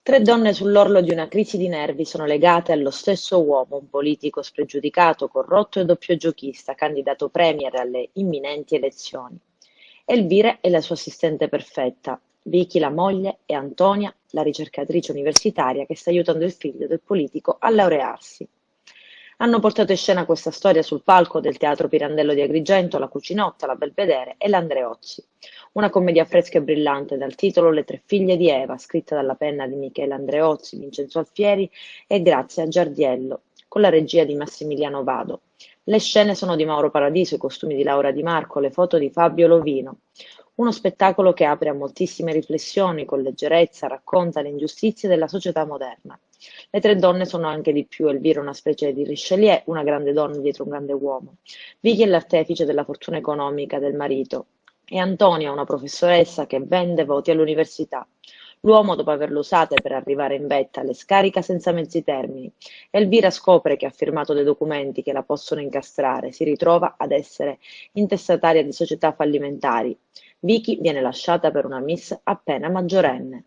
Tre donne sull'orlo di una crisi di nervi sono legate allo stesso uomo, un politico spregiudicato, corrotto e doppiogiochista, candidato premier alle imminenti elezioni. Elvira è la sua assistente perfetta, Vicky la moglie e Antonia la ricercatrice universitaria che sta aiutando il figlio del politico a laurearsi. Hanno portato in scena questa storia sul palco del Teatro Pirandello di Agrigento, la Cucinotta, la Belvedere e l'Andreozzi. Una commedia fresca e brillante dal titolo Le tre figlie di Eva, scritta dalla penna di Michele Andreozzi, Vincenzo Alfieri e Grazia Giardiello, con la regia di Massimiliano Vado. Le scene sono di Mauro Paradiso, i costumi di Laura Di Marco, le foto di Fabio Lovino. Uno spettacolo che apre a moltissime riflessioni, con leggerezza racconta le ingiustizie della società moderna. Le tre donne sono anche di più: Elvira è una specie di Richelieu, una grande donna dietro un grande uomo. Vicky è l'artefice della fortuna economica del marito e Antonia, una professoressa che vende voti all'università. L'uomo, dopo averle usate per arrivare in vetta, le scarica senza mezzi termini. Elvira scopre che ha firmato dei documenti che la possono incastrare, si ritrova ad essere intestataria di società fallimentari. Vicky viene lasciata per una miss appena maggiorenne.